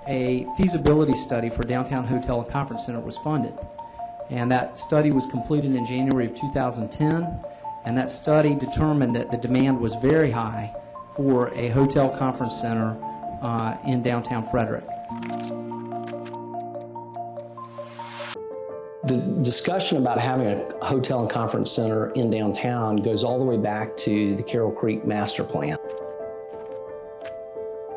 A feasibility study for downtown hotel and conference center was funded. And that study was completed in January of 2010. And that study determined that the demand was very high for a hotel conference center in downtown Frederick. The discussion about having a hotel and conference center in downtown goes all the way back to the Carroll Creek master plan.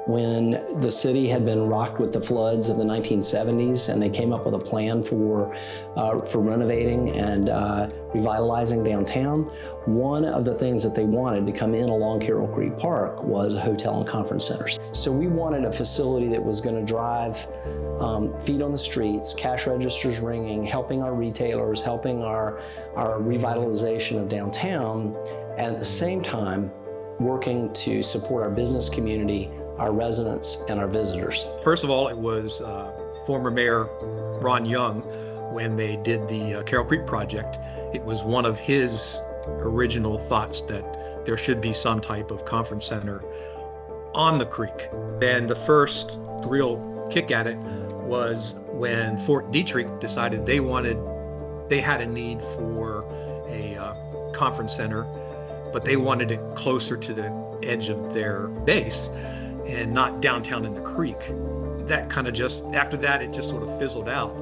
When the city had been rocked with the floods of the 1970s and they came up with a plan for renovating and revitalizing downtown, one of the things that they wanted to come in along Carroll Creek Park was a hotel and conference center. So we wanted a facility that was going to drive feet on the streets, cash registers ringing, helping our retailers, helping our revitalization of downtown, and at the same time working to support our business community, our residents, and our visitors. First of all, it was former Mayor Ron Young when they did the Carroll Creek project. It was one of his original thoughts that there should be some type of conference center on the creek. And the first real kick at it was when Fort Detrick decided they had a need for a conference center, but they wanted it closer to the edge of their base and not downtown in the creek. That kind of after that, it just sort of fizzled out.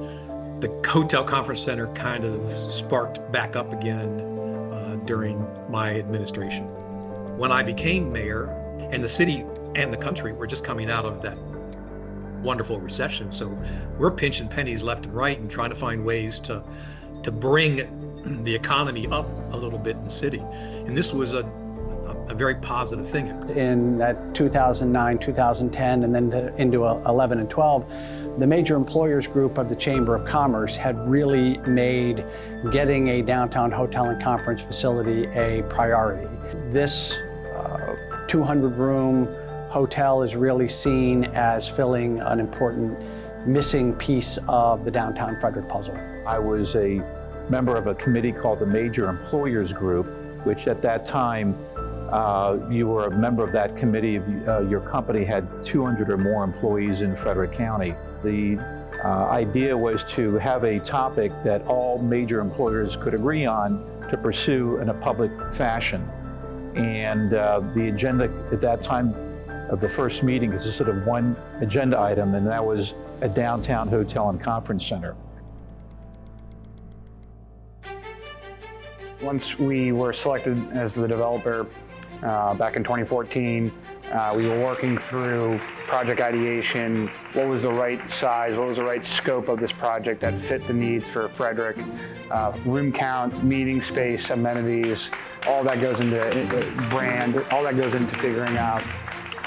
The hotel conference center kind of sparked back up again during my administration. When I became mayor, and the city and the country were just coming out of that wonderful recession, so we're pinching pennies left and right and trying to find ways to bring the economy up a little bit in the city. And this was a very positive thing. In 2009, 2010, and then into 11 and 12, the major employers group of the Chamber of Commerce had really made getting a downtown hotel and conference facility a priority. This 200-room hotel is really seen as filling an important missing piece of the downtown Frederick puzzle. I was a member of a committee called the Major Employers Group, which at that time you were a member of that committee if your company had 200 or more employees in Frederick County. The idea was to have a topic that all major employers could agree on to pursue in a public fashion. And the agenda at that time of the first meeting consisted of one agenda item, and that was a downtown hotel and conference center. Once we were selected as the developer back in 2014, we were working through project ideation. What was the right size? What was the right scope of this project that fit the needs for Frederick? Room count, meeting space, amenities, all that goes into brand, all that goes into figuring out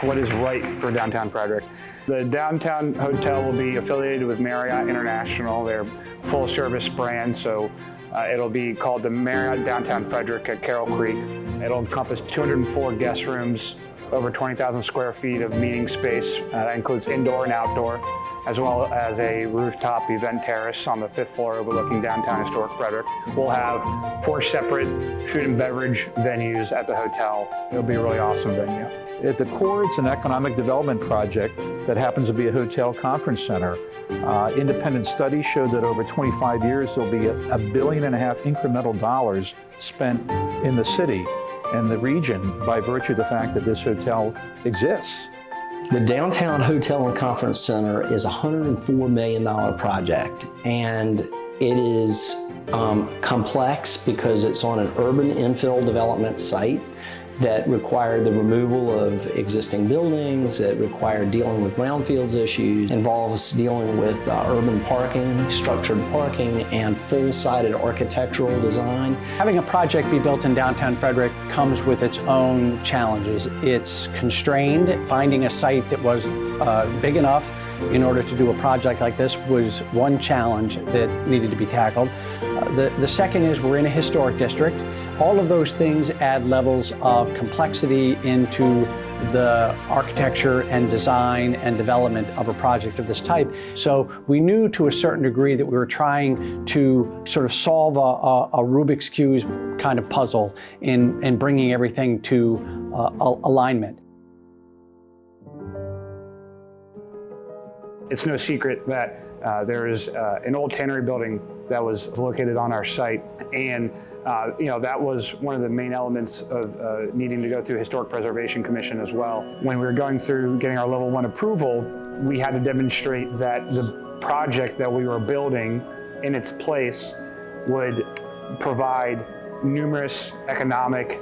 what is right for downtown Frederick. The downtown hotel will be affiliated with Marriott International, their full service brand, so it'll be called the Marriott Downtown Frederick at Carroll Creek. It'll encompass 204 guest rooms, over 20,000 square feet of meeting space. That includes indoor and outdoor, as well as a rooftop event terrace on the 5th floor overlooking downtown historic Frederick. We'll have 4 separate food and beverage venues at the hotel. It'll be a really awesome venue. At the core, it's an economic development project that happens to be a hotel conference center. Independent studies show that over 25 years, there'll be $1.5 billion incremental dollars spent in the city and the region by virtue of the fact that this hotel exists. The Downtown Hotel and Conference Center is a $104 million project, and it is complex because it's on an urban infill development site that required the removal of existing buildings, it required dealing with brownfields issues, involves dealing with urban parking, structured parking, and full-sided architectural design. Having a project be built in downtown Frederick comes with its own challenges. It's constrained. Finding a site that was big enough in order to do a project like this was one challenge that needed to be tackled. The second is we're in a historic district. All of those things add levels of complexity into the architecture and design and development of a project of this type. So we knew to a certain degree that we were trying to sort of solve a Rubik's Cube kind of puzzle in bringing everything to alignment. It's no secret that there is an old tannery building that was located on our site, and that was one of the main elements of needing to go through Historic Preservation Commission as well. When we were going through getting our level 1 approval, we had to demonstrate that the project that we were building in its place would provide numerous economic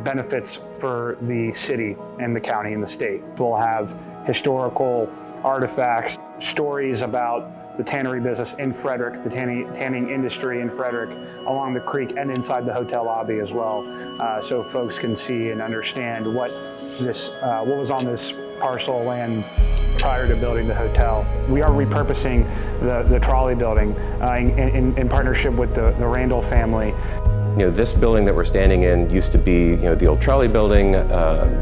benefits for the city and the county and the state. We'll have historical artifacts, stories about the tannery business in Frederick, the tanning industry in Frederick, along the creek and inside the hotel lobby as well, so folks can see and understand what was on this parcel of land prior to building the hotel. We are repurposing the trolley building in partnership with the Randall family. This building that we're standing in used to be, the old trolley building,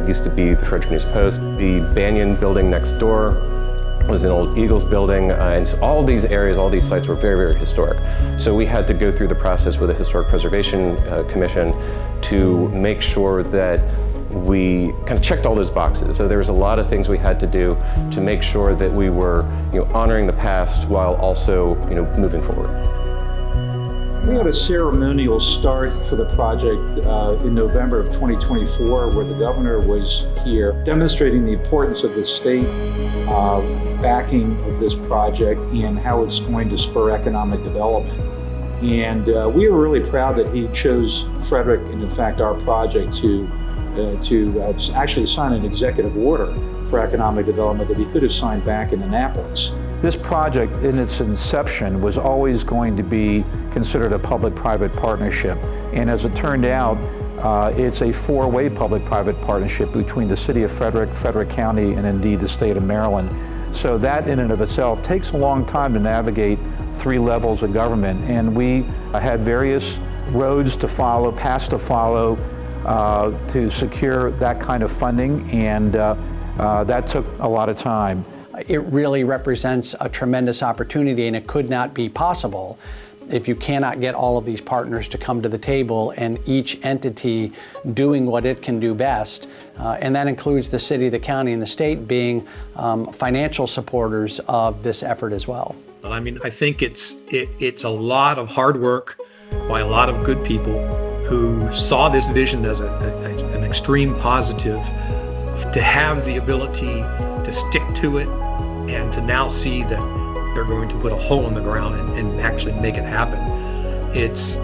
used to be the Frederick News Post. The Banyan building next door was an old Eagles building, and so all these areas, all these sites were very, very historic. So we had to go through the process with the Historic Preservation Commission to make sure that we kind of checked all those boxes. So there was a lot of things we had to do to make sure that we were, honoring the past while also, moving forward. We had a ceremonial start for the project in November of 2024, where the governor was here demonstrating the importance of the state backing of this project and how it's going to spur economic development. And we were really proud that he chose Frederick and in fact our project to actually sign an executive order for economic development that he could have signed back in Annapolis. This project in its inception was always going to be considered a public-private partnership. And as it turned out, it's a four-way public-private partnership between the city of Frederick, Frederick County, and indeed the state of Maryland. So that in and of itself takes a long time to navigate 3 levels of government. And we had various roads to follow, paths to follow, to secure that kind of funding, and that took a lot of time. It really represents a tremendous opportunity, and it could not be possible if you cannot get all of these partners to come to the table and each entity doing what it can do best. And that includes the city, the county, and the state being financial supporters of this effort as well. I mean, I think it's a lot of hard work by a lot of good people who saw this vision as an extreme positive, to have the ability to stick to it and to now see that they're going to put a hole in the ground and actually make it happen. It's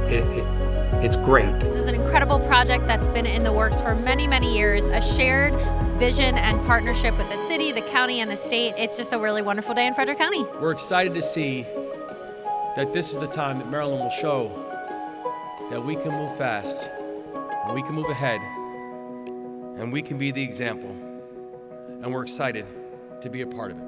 great. This is an incredible project that's been in the works for many, many years, a shared vision and partnership with the city, the county, and the state. It's just a really wonderful day in Frederick County. We're excited to see that this is the time that Maryland will show that we can move fast, and we can move ahead, and we can be the example. And we're excited to be a part of it.